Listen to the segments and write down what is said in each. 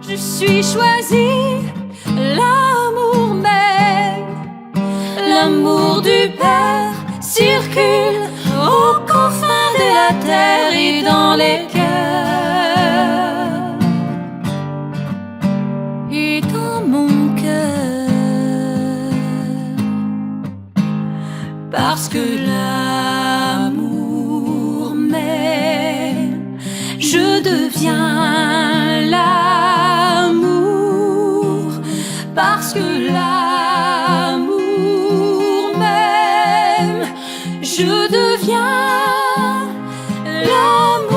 Je suis choisie, l'amour même, l'amour du Père circule aux confins de la terre et dans les cœurs et dans mon cœur, parce que l'amour m'aime, je deviens l'amour, parce que l'amour m'aime, je deviens l'amour.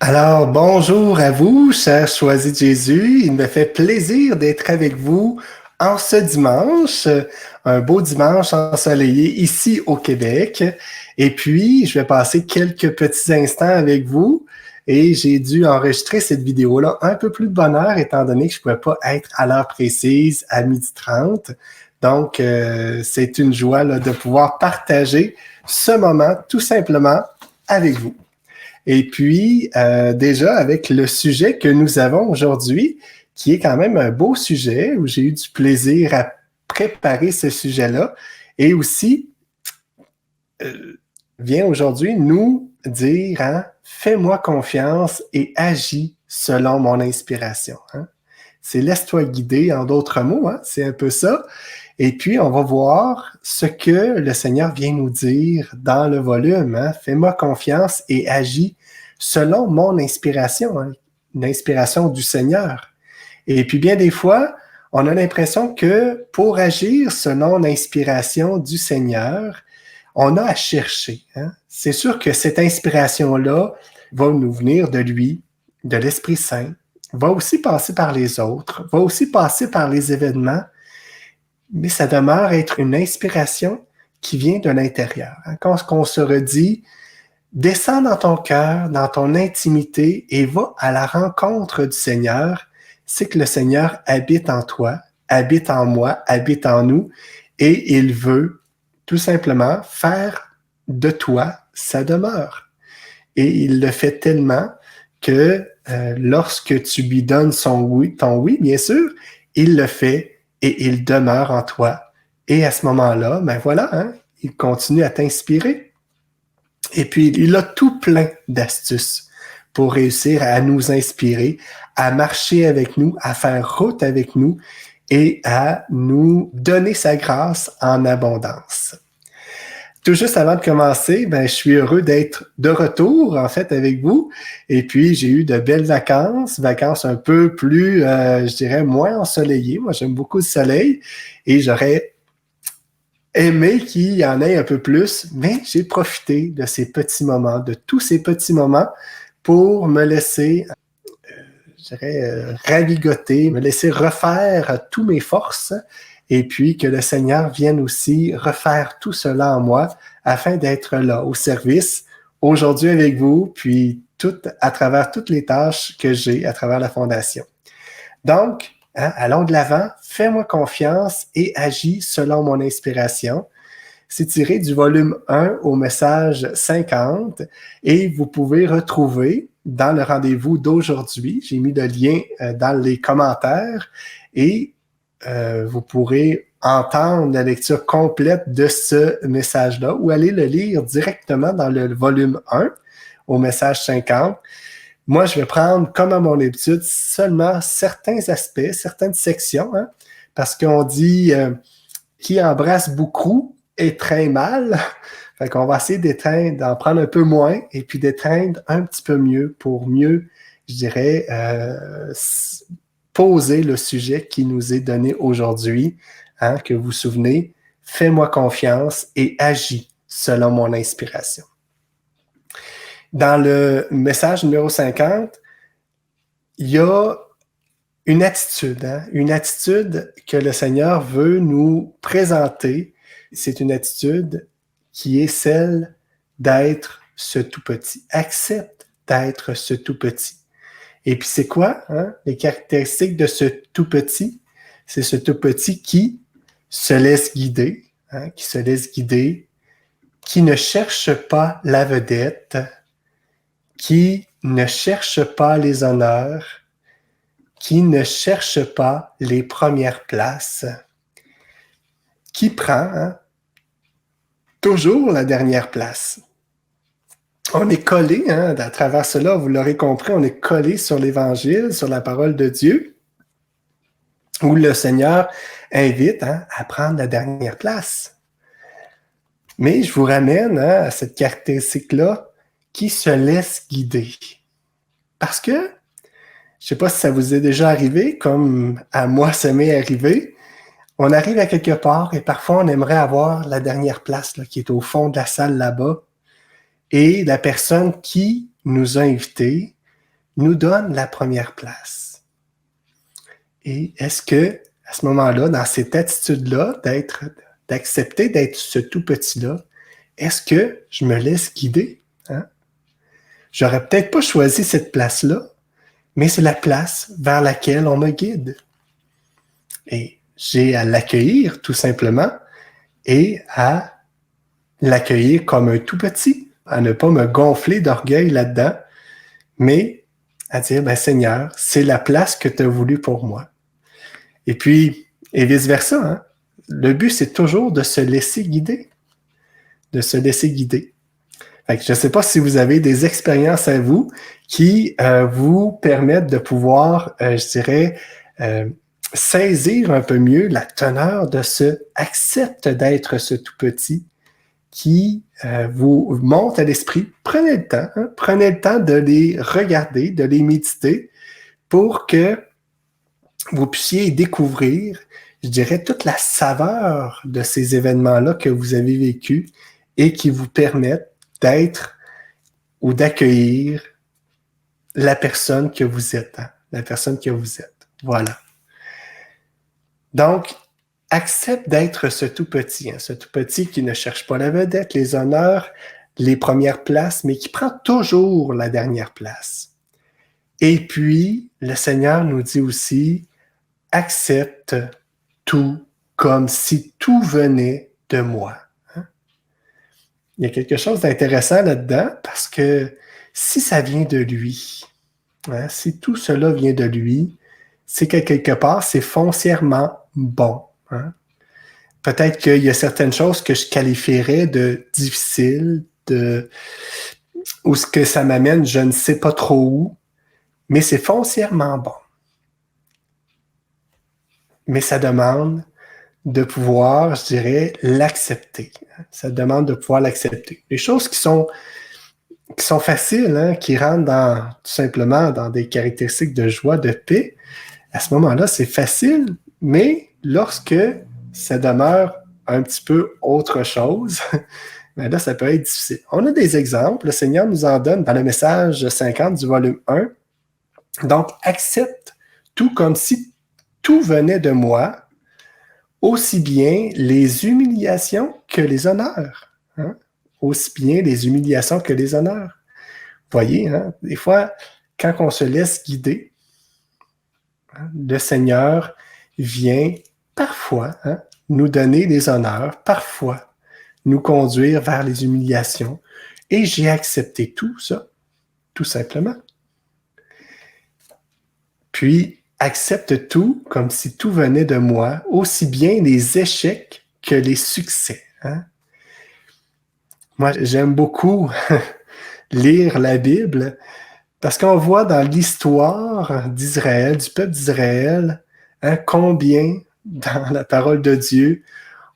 Alors, bonjour à vous, chers choisis de Jésus. Il me fait plaisir d'être avec vous en ce dimanche, un beau dimanche ensoleillé ici au Québec. Et puis, je vais passer quelques petits instants avec vous et j'ai dû enregistrer cette vidéo-là un peu plus de bonne heure étant donné que je ne pouvais pas être à l'heure précise à 12h30. Donc, c'est une joie là, de pouvoir partager ce moment tout simplement avec vous. Et puis, déjà, avec le sujet que nous avons aujourd'hui, qui est quand même un beau sujet, où j'ai eu du plaisir à préparer ce sujet-là, et aussi vient aujourd'hui nous dire, hein, fais-moi confiance et agis selon mon inspiration. Hein. C'est laisse-toi guider, en d'autres mots, hein, c'est un peu ça. Et puis, on va voir ce que le Seigneur vient nous dire dans le volume. Hein. Fais-moi confiance et agis selon mon inspiration, hein, l'inspiration du Seigneur. Et puis, bien des fois, on a l'impression que pour agir selon l'inspiration du Seigneur, on a à chercher. Hein. C'est sûr que cette inspiration-là va nous venir de lui, de l'Esprit Saint, va aussi passer par les autres, va aussi passer par les événements, mais ça demeure être une inspiration qui vient de l'intérieur. Hein. Quand on se redit, descends dans ton cœur, dans ton intimité et va à la rencontre du Seigneur, c'est que le Seigneur habite en toi, habite en moi, habite en nous et il veut tout simplement faire de toi sa demeure. Et il le fait tellement que lorsque tu lui donnes ton oui, bien sûr, il le fait et il demeure en toi. Et à ce moment-là, ben voilà, hein, il continue à t'inspirer. Et puis, il a tout plein d'astuces pour réussir à nous inspirer, à marcher avec nous, à faire route avec nous et à nous donner sa grâce en abondance. Tout juste avant de commencer, ben, je suis heureux d'être de retour, en fait, avec vous. Et puis, j'ai eu de belles vacances un peu plus, je dirais, moins ensoleillées. Moi, j'aime beaucoup le soleil et j'aurais aimé qu'il y en ait un peu plus, mais j'ai profité de ces petits moments, de tous ces petits moments pour me laisser, je dirais, ravigoter, me laisser refaire tous mes forces et puis que le Seigneur vienne aussi refaire tout cela en moi afin d'être là au service aujourd'hui avec vous, puis à travers toutes les tâches que j'ai à travers la Fondation. Donc, hein, allons de l'avant, fais-moi confiance et agis selon mon inspiration. C'est tiré du volume 1 au message 50 et vous pouvez retrouver dans le rendez-vous d'aujourd'hui, j'ai mis le lien dans les commentaires et vous pourrez entendre la lecture complète de ce message-là ou aller le lire directement dans le volume 1 au message 50. Moi, je vais prendre, comme à mon habitude, seulement certains aspects, certaines sections, hein, parce qu'on dit qui embrasse beaucoup étreint mal. Fait qu'on va essayer d'en prendre un peu moins et puis d'étreindre un petit peu mieux pour mieux, je dirais, poser le sujet qui nous est donné aujourd'hui, hein, que vous vous souvenez, fais-moi confiance et agis selon mon inspiration. Dans le message numéro 50, il y a une attitude, hein, une attitude que le Seigneur veut nous présenter. C'est une attitude qui est celle d'être ce tout petit. Accepte d'être ce tout petit. Et puis c'est quoi, hein, les caractéristiques de ce tout petit? C'est ce tout petit qui se laisse guider, qui se laisse guider, qui ne cherche pas la vedette, qui ne cherche pas les honneurs, qui ne cherche pas les premières places, qui prend toujours la dernière place. On est collé, à travers cela, vous l'aurez compris, on est collé sur l'Évangile, sur la parole de Dieu, où le Seigneur invite à prendre la dernière place. Mais je vous ramène à cette caractéristique-là qui se laisse guider. Parce que, je ne sais pas si ça vous est déjà arrivé, comme à moi ça m'est arrivé, on arrive à quelque part et parfois on aimerait avoir la dernière place là, qui est au fond de la salle là-bas. Et la personne qui nous a invités nous donne la première place. Et est-ce que, à ce moment-là, dans cette attitude-là, d'accepter d'être ce tout petit-là, est-ce que je me laisse guider? J'aurais peut-être pas choisi cette place-là, mais c'est la place vers laquelle on me guide. Et j'ai à l'accueillir, tout simplement, et à l'accueillir comme un tout petit, à ne pas me gonfler d'orgueil là-dedans, mais à dire, Seigneur, c'est la place que tu as voulu pour moi. Et puis, et vice-versa, le but, c'est toujours de se laisser guider. De se laisser guider. Fait que je ne sais pas si vous avez des expériences à vous qui vous permettent de pouvoir, saisir un peu mieux la teneur de ce « accepte d'être ce tout petit » qui vous monte à l'esprit. Prenez le temps de les regarder, de les méditer pour que vous puissiez découvrir, je dirais, toute la saveur de ces événements-là que vous avez vécus et qui vous permettent d'être ou d'accueillir la personne que vous êtes. La personne que vous êtes. Voilà. Donc, accepte d'être ce tout petit qui ne cherche pas la vedette, les honneurs, les premières places, mais qui prend toujours la dernière place. Et puis, le Seigneur nous dit aussi, accepte tout comme si tout venait de moi. Il y a quelque chose d'intéressant là-dedans parce que si ça vient de lui, si tout cela vient de lui, c'est que quelque part, c'est foncièrement bon. Peut-être qu'il y a certaines choses que je qualifierais de difficiles, ou ce que ça m'amène, je ne sais pas trop où, mais c'est foncièrement bon. Mais ça demande de pouvoir, je dirais, l'accepter. Ça demande de pouvoir l'accepter. Les choses qui sont faciles, qui rentrent tout simplement dans des caractéristiques de joie, de paix, à ce moment-là, c'est facile, mais lorsque ça demeure un petit peu autre chose, là, ça peut être difficile. On a des exemples, le Seigneur nous en donne dans le message 50 du volume 1. Donc, accepte tout comme si tout venait de moi, aussi bien les humiliations que les honneurs. Aussi bien les humiliations que les honneurs. Vous voyez, des fois, quand on se laisse guider, le Seigneur vient parfois nous donner des honneurs, parfois nous conduire vers les humiliations. Et j'ai accepté tout ça, tout simplement. Puis, accepte tout comme si tout venait de moi, aussi bien les échecs que les succès. Moi, j'aime beaucoup lire la Bible parce qu'on voit dans l'histoire d'Israël, du peuple d'Israël, combien dans la parole de Dieu,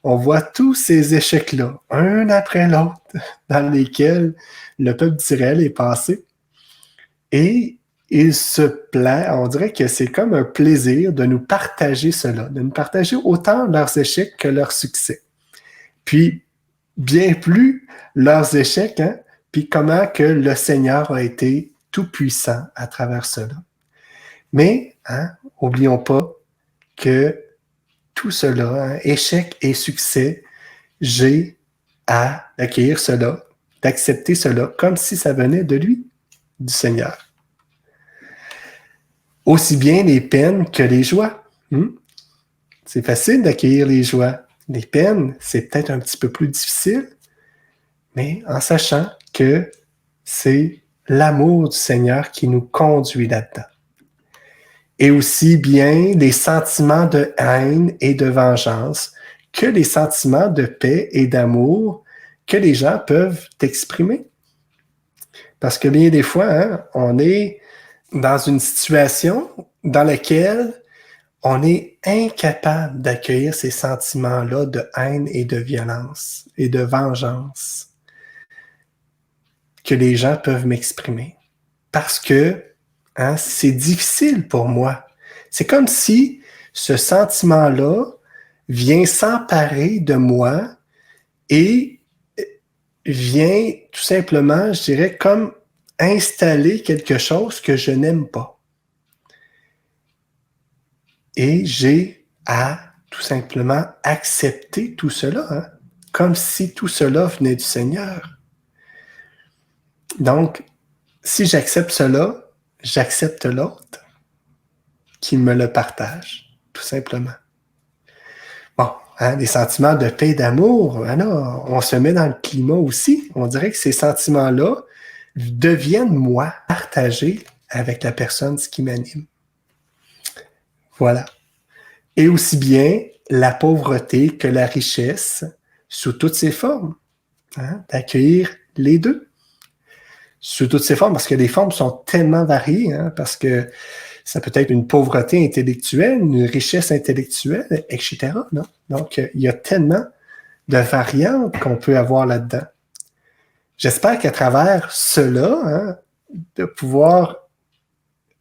on voit tous ces échecs-là, un après l'autre, dans lesquels le peuple d'Israël est passé. Et il se plaît, on dirait que c'est comme un plaisir de nous partager cela, de nous partager autant leurs échecs que leurs succès. Puis, bien plus leurs échecs, puis comment que le Seigneur a été tout-puissant à travers cela. Mais, n'oublions pas que tout cela, échec et succès, j'ai à accueillir cela, d'accepter cela comme si ça venait de lui, du Seigneur. Aussi bien les peines que les joies. C'est facile d'accueillir les joies. Les peines, c'est peut-être un petit peu plus difficile, mais en sachant que c'est l'amour du Seigneur qui nous conduit là-dedans. Et aussi bien les sentiments de haine et de vengeance que les sentiments de paix et d'amour que les gens peuvent exprimer. Parce que bien des fois, hein, on est dans une situation dans laquelle on est incapable d'accueillir ces sentiments-là de haine et de violence et de vengeance que les gens peuvent m'exprimer. Parce que hein, c'est difficile pour moi. C'est comme si ce sentiment-là vient s'emparer de moi et vient tout simplement, je dirais, comme installer quelque chose que je n'aime pas. Et j'ai à tout simplement accepter tout cela, hein, comme si tout cela venait du Seigneur. Donc, si j'accepte cela, j'accepte l'autre qui me le partage, tout simplement. Bon, hein, les sentiments de paix et d'amour, hein, là, on se met dans le climat aussi. On dirait que ces sentiments-là deviennent, moi, partagés avec la personne qui m'anime. Voilà. Et aussi bien la pauvreté que la richesse, sous toutes ses formes, hein, d'accueillir les deux. Sous toutes ses formes, parce que les formes sont tellement variées, hein, parce que ça peut être une pauvreté intellectuelle, une richesse intellectuelle, etc. Non? Donc, il y a tellement de variantes qu'on peut avoir là-dedans. J'espère qu'à travers cela, hein, de pouvoir,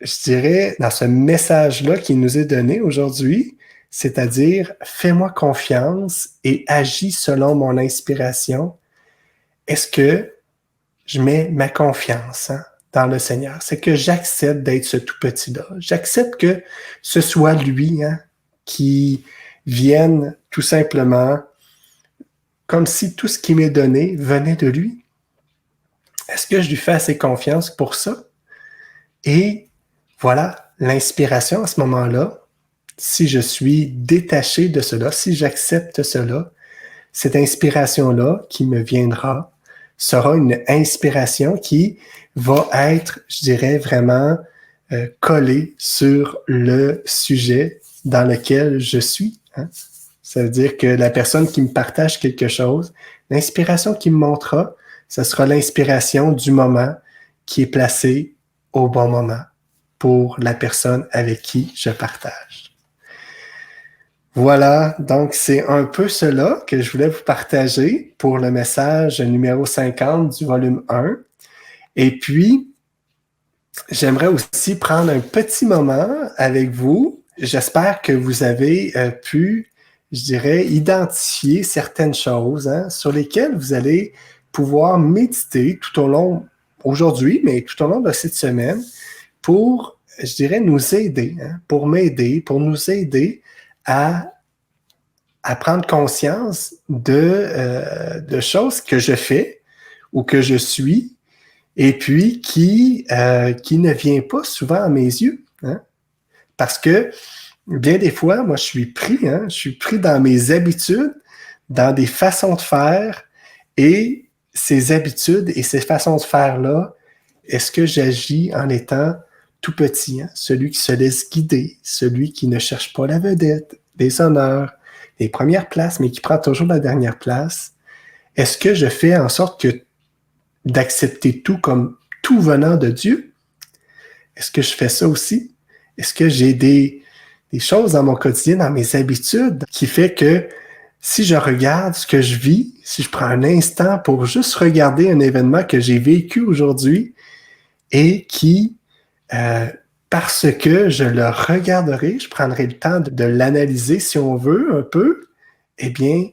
je dirais, dans ce message-là qui nous est donné aujourd'hui, c'est-à-dire, fais-moi confiance et agis selon mon inspiration. Est-ce que je mets ma confiance dans le Seigneur? C'est que j'accepte d'être ce tout petit-là. J'accepte que ce soit lui qui vienne tout simplement comme si tout ce qui m'est donné venait de lui. Est-ce que je lui fais assez confiance pour ça? Et voilà, l'inspiration à ce moment-là, si je suis détaché de cela, si j'accepte cela, cette inspiration-là qui me viendra sera une inspiration qui va être, je dirais, vraiment collée sur le sujet dans lequel je suis. Hein? Ça veut dire que la personne qui me partage quelque chose, l'inspiration qui me montrera, ce sera l'inspiration du moment qui est placée au bon moment pour la personne avec qui je partage. Voilà, donc c'est un peu cela que je voulais vous partager pour le message numéro 50 du volume 1. Et puis, j'aimerais aussi prendre un petit moment avec vous. J'espère que vous avez pu, je dirais, identifier certaines choses sur lesquelles vous allez pouvoir méditer tout au long, aujourd'hui, mais tout au long de cette semaine, pour, je dirais, nous aider, pour m'aider, pour nous aider à prendre conscience de choses que je fais ou que je suis et puis qui ne vient pas souvent à mes yeux. Hein? Parce que bien des fois, moi, je suis pris dans mes habitudes, dans des façons de faire et ces habitudes et ces façons de faire-là, est-ce que j'agis en étant tout petit, celui qui se laisse guider, celui qui ne cherche pas la vedette, les honneurs, les premières places, mais qui prend toujours la dernière place? Est-ce que je fais en sorte d'accepter tout comme tout venant de Dieu? Est-ce que je fais ça aussi? Est-ce que j'ai des choses dans mon quotidien, dans mes habitudes, qui fait que si je regarde ce que je vis, si je prends un instant pour juste regarder un événement que j'ai vécu aujourd'hui et qui, parce que je le regarderai, je prendrai le temps de l'analyser si on veut un peu, eh bien,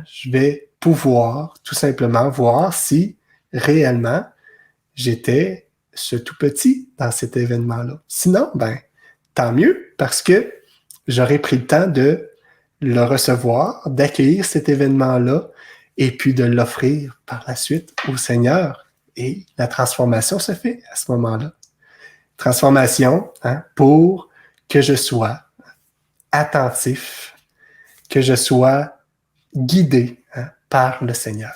je vais pouvoir tout simplement voir si réellement j'étais ce tout petit dans cet événement-là. Sinon, tant mieux, parce que j'aurais pris le temps de le recevoir, d'accueillir cet événement-là et puis de l'offrir par la suite au Seigneur. Et la transformation se fait à ce moment-là. Transformation pour que je sois attentif que je sois guidé par le Seigneur.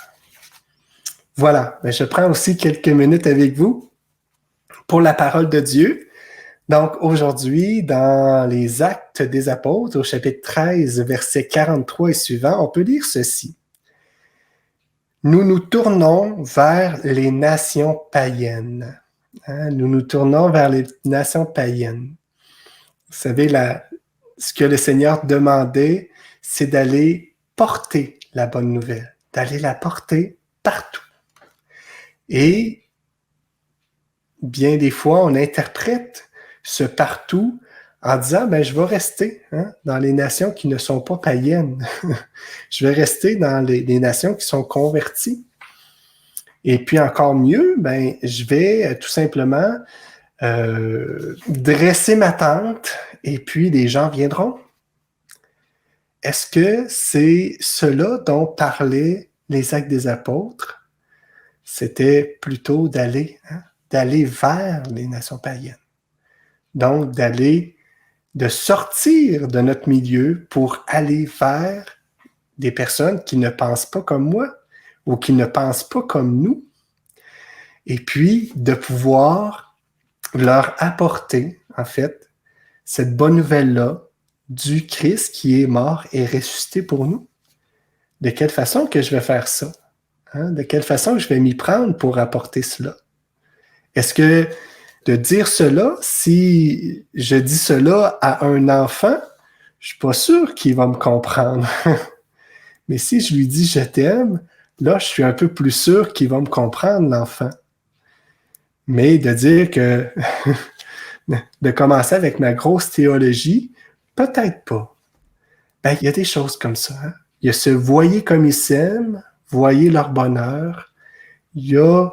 Voilà, mais je prends aussi quelques minutes avec vous pour la parole de Dieu. Donc aujourd'hui, dans les Actes des Apôtres, au chapitre 13, versets 43 et suivants, on peut lire ceci. Nous nous tournons vers les nations païennes. Nous nous tournons vers les nations païennes. Vous savez, ce que le Seigneur demandait, c'est d'aller porter la bonne nouvelle, d'aller la porter partout. Et bien des fois, on interprète ce partout en disant, ben, je vais rester dans les nations qui ne sont pas païennes. Je vais rester dans les nations qui sont converties. Et puis encore mieux, ben, je vais tout simplement dresser ma tente et puis les gens viendront. Est-ce que c'est cela dont parlaient les Actes des Apôtres? C'était plutôt d'aller vers les nations païennes. Donc, de sortir de notre milieu pour aller vers des personnes qui ne pensent pas comme moi ou qui ne pensent pas comme nous. Et puis, de pouvoir leur apporter, en fait, cette bonne nouvelle-là du Christ qui est mort et ressuscité pour nous. De quelle façon que je vais faire ça? De quelle façon je vais m'y prendre pour apporter cela? Est-ce que de dire cela, si je dis cela à un enfant, je suis pas sûr qu'il va me comprendre. Mais si je lui dis « je t'aime », là, je suis un peu plus sûr qu'il va me comprendre, l'enfant. Mais de dire que de commencer avec ma grosse théologie, peut-être pas. Ben, il y a des choses comme ça. Il y a ce « voyez comme ils s'aiment », voyez leur bonheur. Il y a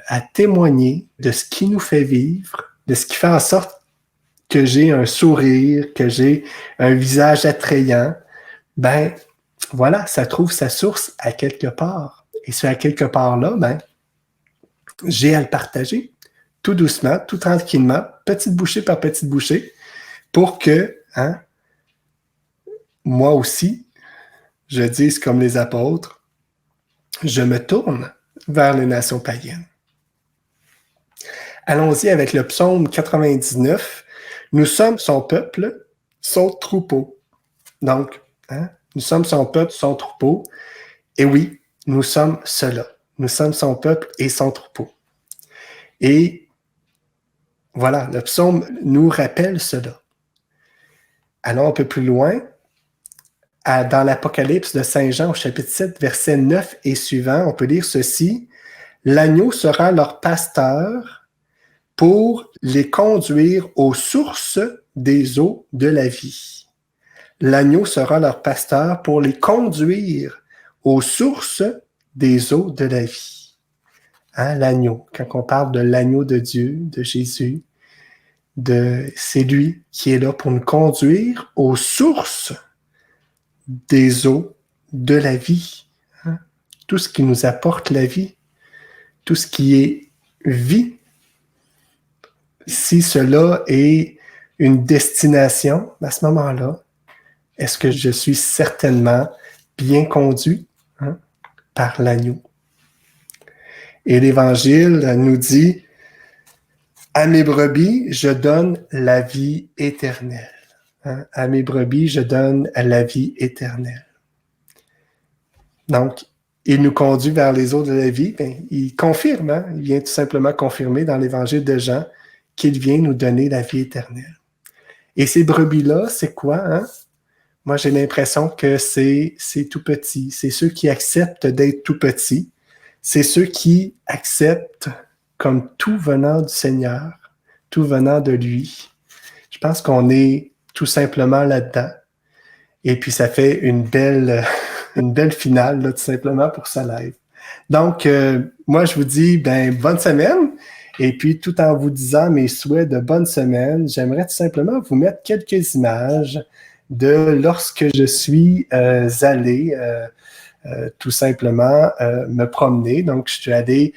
à témoigner de ce qui nous fait vivre, de ce qui fait en sorte que j'ai un sourire, que j'ai un visage attrayant. Ben, voilà, ça trouve sa source à quelque part. Et ce à quelque part-là, ben, j'ai à le partager tout doucement, tout tranquillement, petite bouchée par petite bouchée, pour que, moi aussi, je dise comme les apôtres, je me tourne vers les nations païennes. Allons-y avec le psaume 99. Nous sommes son peuple, son troupeau. Donc, nous sommes son peuple, son troupeau. Et oui, nous sommes cela. Nous sommes son peuple et son troupeau. Et voilà, le psaume nous rappelle cela. Allons un peu plus loin. Dans l'Apocalypse de Saint Jean, au chapitre 7, versets 9 et suivants, on peut lire ceci. « L'agneau sera leur pasteur pour les conduire aux sources des eaux de la vie. » L'agneau sera leur pasteur pour les conduire aux sources des eaux de la vie. L'agneau, quand on parle de l'agneau de Dieu, de Jésus, c'est lui qui est là pour nous conduire aux sources des eaux de la vie. Tout ce qui nous apporte la vie, tout ce qui est vie. Si cela est une destination, à ce moment-là, est-ce que je suis certainement bien conduit par l'agneau? Et l'Évangile nous dit « À mes brebis, je donne la vie éternelle. » À mes brebis, je donne la vie éternelle. Donc, il nous conduit vers les eaux de la vie. Ben, il confirme, il vient tout simplement confirmer dans l'Évangile de Jean qu'il vient nous donner la vie éternelle. Et ces brebis-là, c'est quoi? Moi, j'ai l'impression que c'est tout petit. C'est ceux qui acceptent d'être tout petits. C'est ceux qui acceptent comme tout venant du Seigneur, tout venant de lui. Je pense qu'on est tout simplement là-dedans. Et puis, ça fait une belle finale, là, tout simplement, pour ce live. Donc, moi, je vous dis, bonne semaine. Et puis, tout en vous disant mes souhaits de bonne semaine, j'aimerais tout simplement vous mettre quelques images de lorsque je suis allé tout simplement me promener. Donc, je suis allé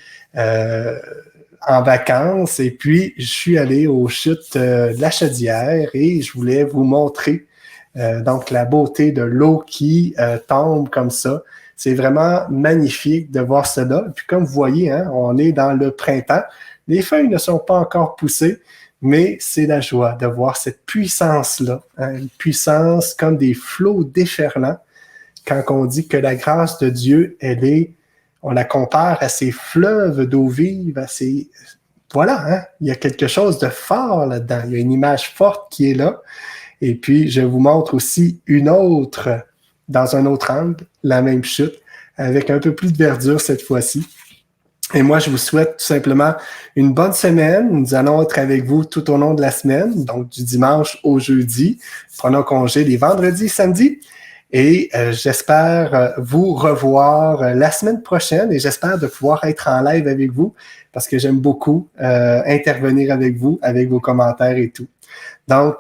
en vacances et puis je suis allé aux chutes de la Chaudière et je voulais vous montrer Donc, la beauté de l'eau qui tombe comme ça. C'est vraiment magnifique de voir cela. Et puis, comme vous voyez, hein, on est dans le printemps. Les feuilles ne sont pas encore poussées, mais c'est la joie de voir cette puissance-là, hein, une puissance comme des flots déferlants. Quand on dit que la grâce de Dieu, on la compare à ces fleuves d'eau vive, à ces... Voilà, hein, il y a quelque chose de fort là-dedans. Il y a une image forte qui est là. Et puis, je vous montre aussi une autre, dans un autre angle, la même chute, avec un peu plus de verdure cette fois-ci. Et moi, je vous souhaite tout simplement une bonne semaine. Nous allons être avec vous tout au long de la semaine, donc du dimanche au jeudi. Prenons congé les vendredis, samedis. Et j'espère vous revoir la semaine prochaine et j'espère de pouvoir être en live avec vous parce que j'aime beaucoup intervenir avec vous, avec vos commentaires et tout. Donc,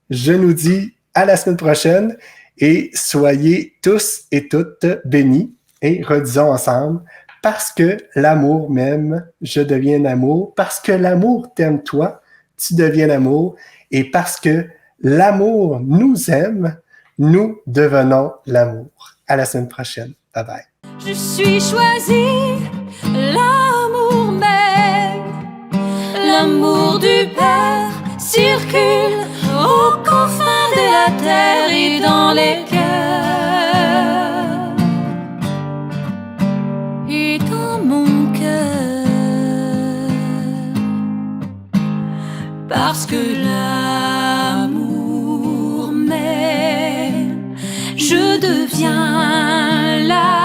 je nous dis à la semaine prochaine et soyez tous et toutes bénis et redisons ensemble, parce que l'amour m'aime, je deviens l'amour, parce que l'amour t'aime toi, tu deviens l'amour, et parce que l'amour nous aime, nous devenons l'amour. À la semaine prochaine. Bye bye. Je suis choisie, l'amour m'aime, l'amour du Père circule aux confins de la terre et dans les cœurs et dans mon cœur, parce que l'amour m'aime, je deviens l'amour.